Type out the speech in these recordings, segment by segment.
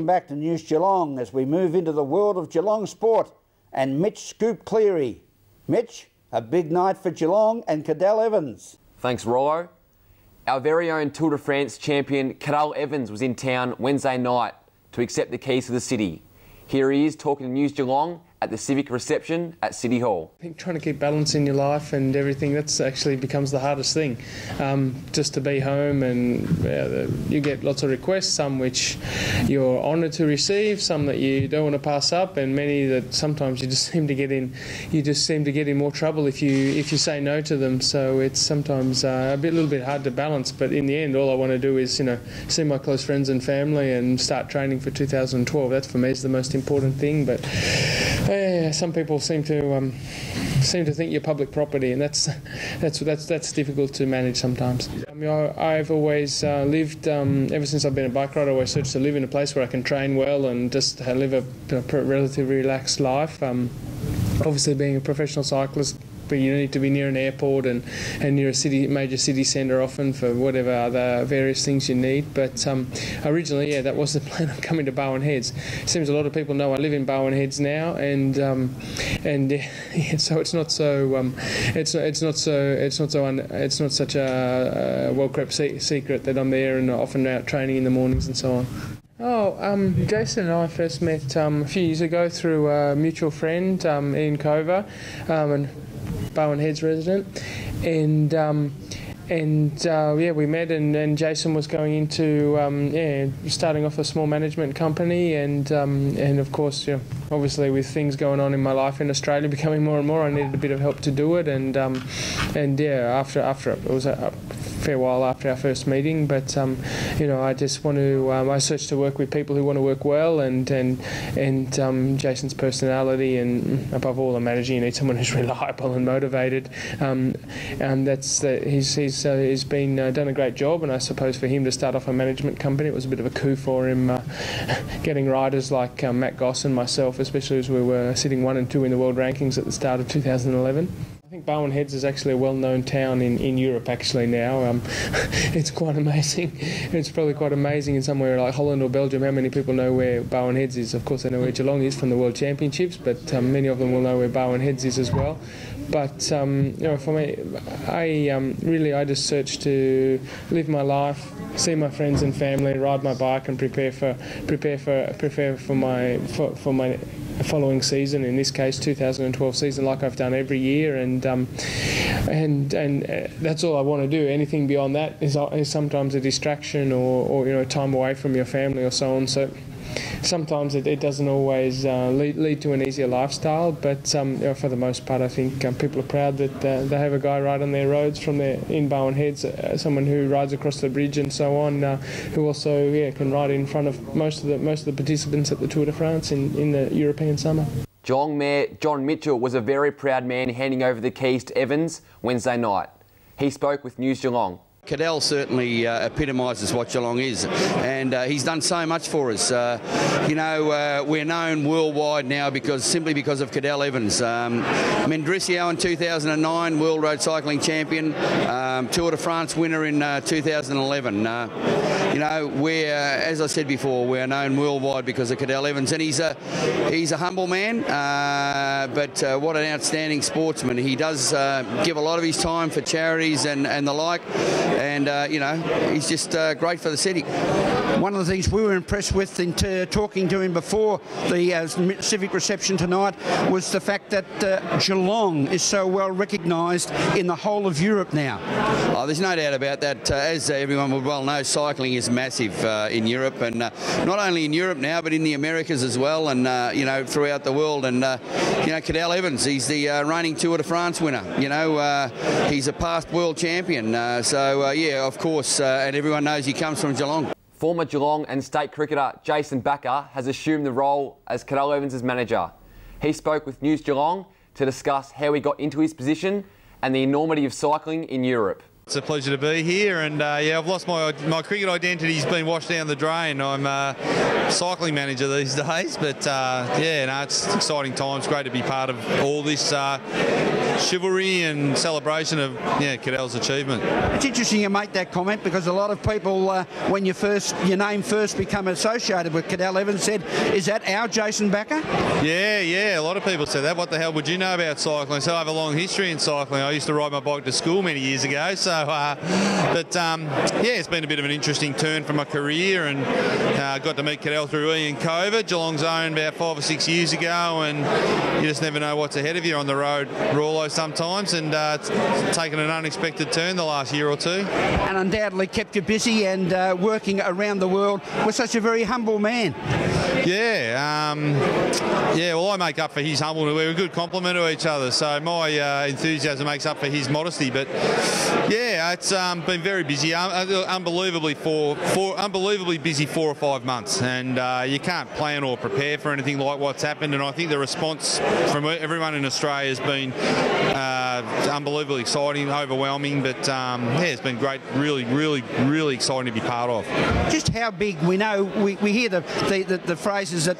back to News Geelong as we move into the world of Geelong sport and Mitch Scoop Cleary. Mitch, a big night for Geelong and Cadel Evans. Thanks, Rollo. Our very own Tour de France champion Cadel Evans was in town Wednesday night to accept the keys to the city. Here he is talking to News Geelong at the civic reception at City Hall. I think trying to keep balance in your life and everything, that's actually becomes the hardest thing. Just to be home, and you get lots of requests, some which you're honoured to receive, some that you don't want to pass up, and many that sometimes you just seem to get in more trouble if you say no to them. So it's sometimes a little bit hard to balance, but in the end all I want to do is see my close friends and family and start training for 2012. That for me is the most important thing. But some people seem to think you're public property, and that's difficult to manage sometimes. I've always lived, ever since I've been a bike rider, I always searched to live in a place where I can train well and just live a relatively relaxed life. Obviously, being a professional cyclist, but you need to be near an airport and near a major city centre often for whatever other various things you need. But originally, that was the plan of coming to Bowen Heads. Seems a lot of people know I live in Bowen Heads now, and so it's not such a well-kept secret that I'm there and often out training in the mornings and so on. Jason and I first met a few years ago through a mutual friend, Ian Cover, and Bowen Heads resident, and we met, and Jason was going into starting off a small management company, and of course, obviously with things going on in my life in Australia becoming more and more, I needed a bit of help to do it, after it was a fair while after our first meeting, but I just want to I search to work with people who want to work well, and Jason's personality, and above all, a manager, you need someone who's reliable and motivated, and he's been done a great job, and I suppose for him to start off a management company, it was a bit of a coup for him, getting riders like Matt Goss and myself, especially as we were sitting 1 and 2 in the world rankings at the start of 2011. I think Bowen Heads is actually a well-known town in Europe actually now. It's quite amazing. It's probably quite amazing in somewhere like Holland or Belgium how many people know where Bowen Heads is. Of course they know where Geelong is from the World Championships, but many of them will know where Bowen Heads is as well. But for me, I just search to live my life, see my friends and family, ride my bike, and prepare for my following season. In this case, 2012 season, like I've done every year, and that's all I want to do. Anything beyond that is sometimes a distraction or time away from your family or so on. So sometimes it doesn't always lead to an easier lifestyle, but for the most part, I think people are proud that they have a guy right on their roads in Bowen Heads, someone who rides across the bridge and so on, who also can ride in front of most of the participants at the Tour de France in the European summer. Geelong Mayor John Mitchell was a very proud man handing over the keys to Evans Wednesday night. He spoke with News Geelong. Cadel certainly epitomises what Geelong is, and he's done so much for us. We're known worldwide now simply because of Cadel Evans. Mendrisio in 2009, World Road Cycling Champion, Tour de France winner in 2011. As I said before, we're known worldwide because of Cadel Evans, and he's a humble man, but what an outstanding sportsman. He does give a lot of his time for charities and the like. And, he's just great for the city. One of the things we were impressed with in talking to him before the civic reception tonight was the fact that Geelong is so well recognised in the whole of Europe now. Oh, there's no doubt about that. As everyone would well know, cycling is massive in Europe, and not only in Europe now, but in the Americas as well, and, throughout the world. And, Cadel Evans, he's the reigning Tour de France winner. He's a past world champion. Of course, and everyone knows he comes from Geelong. Former Geelong and state cricketer Jason Becker has assumed the role as Cadel Evans' manager. He spoke with News Geelong to discuss how he got into his position and the enormity of cycling in Europe. It's a pleasure to be here, and yeah, I've lost my cricket identity's been washed down the drain. I'm a cycling manager these days, but yeah, no, it's exciting times. Great to be part of all this chivalry and celebration of Cadel's achievement. It's interesting you make that comment, because a lot of people, when your name first become associated with Cadel Evans, said, "Is that our Jason Becker?" Yeah, a lot of people said that. What the hell would you know about cycling? So I have a long history in cycling. I used to ride my bike to school many years ago. So, yeah, it's been a bit of an interesting turn for my career, and got to meet Cadel through Ian Cover, Geelong's own, about 5 or 6 years ago, and you just never know what's ahead of you on the road, Rawlo, sometimes, and it's taken an unexpected turn the last year or two. And undoubtedly kept you busy and working around the world with such a very humble man. Yeah, well, I make up for his humbleness. We're a good complement to each other, so my enthusiasm makes up for his modesty. But yeah, it's been very busy, unbelievably busy 4 or 5 months, and you can't plan or prepare for anything like what's happened. And I think the response from everyone in Australia has been unbelievably exciting, overwhelming. But yeah, it's been great, really exciting to be part of. Just how big? We know we hear the phrases that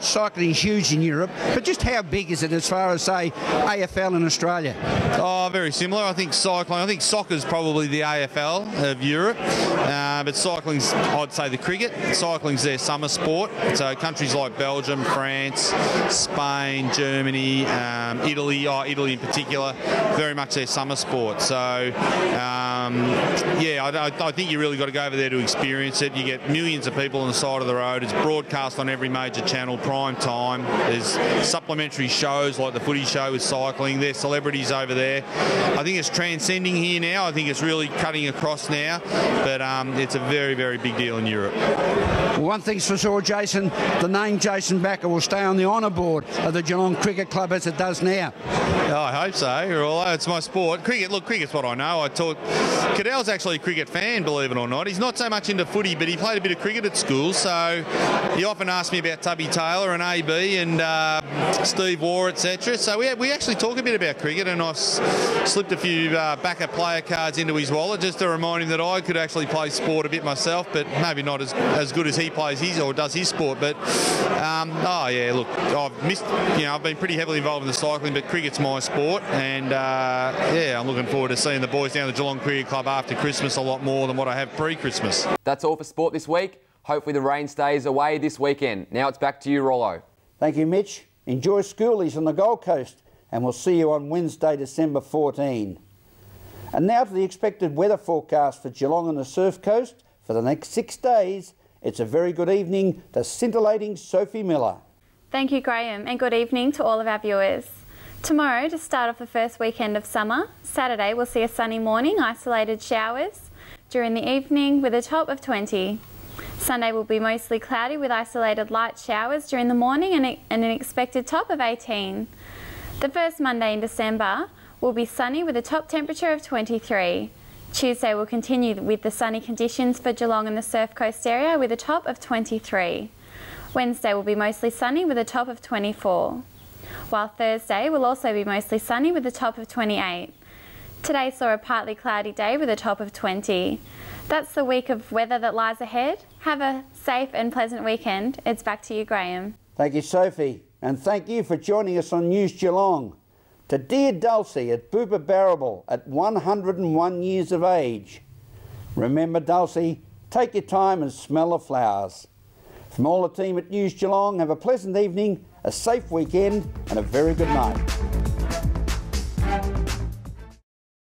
cycling is huge in Europe, but just how big is it as far as, say, AFL in Australia? Oh, very similar. I think soccer's probably the AFL of Europe, but cycling's, I'd say, the cricket. Cycling's their summer sport. So countries like Belgium, France, Spain, Germany, Italy in particular, very much their summer sport. So yeah, I think you really got to go over there to experience it. You get millions of people on the side of the road. It's broadcast on every major channel, prime time. There's supplementary shows like the footy show with cycling. There's celebrities over there. I think it's transcending here now. I think it's really cutting across now, but it's a very, very big deal in Europe. Well, one thing's for sure, Jason, the name Jason Becker will stay on the honour board of the Geelong Cricket Club as it does now. Oh, I hope so. Although it's my sport. Cricket's what I know. Cadel's actually a cricket fan, believe it or not. He's not so much into footy, but he played a bit of cricket at school, so he often asks me about Tubby Taylor and AB and Steve Waugh, etc. So we actually talk a bit about cricket, and I've slipped a few Becker player cards into his wallet just to remind him that I could actually play sport a bit myself, but maybe not as good as he plays his or does his sport. But oh yeah, look, I've been pretty heavily involved in the cycling, but cricket's my sport, and yeah, I'm looking forward to seeing the boys down at the Geelong Cricket Club after Christmas a lot more than what I have pre-Christmas. That's all for sport this week. Hopefully the rain stays away this weekend. Now it's back to you, Rollo. Thank you, Mitch. Enjoy schoolies on the Gold Coast, and we'll see you on Wednesday, December 14. And now to the expected weather forecast for Geelong and the Surf Coast for the next 6 days. It's a very good evening to scintillating Sophie Miller. Thank you, Graham, and good evening to all of our viewers. Tomorrow, to start off the first weekend of summer, Saturday we'll see a sunny morning, isolated showers during the evening with a top of 20. Sunday will be mostly cloudy with isolated light showers during the morning and an expected top of 18. The first Monday in December will be sunny with a top temperature of 23. Tuesday will continue with the sunny conditions for Geelong and the Surf Coast area with a top of 23. Wednesday will be mostly sunny with a top of 24. While Thursday will also be mostly sunny with a top of 28. Today saw a partly cloudy day with a top of 20. That's the week of weather that lies ahead. Have a safe and pleasant weekend. It's back to you, Graham. Thank you, Sophie, and thank you for joining us on News Geelong. To dear Dulcie at Booper Barrable at 101 years of age. Remember, Dulcie, take your time and smell the flowers. From all the team at News Geelong, have a pleasant evening, a safe weekend and a very good night.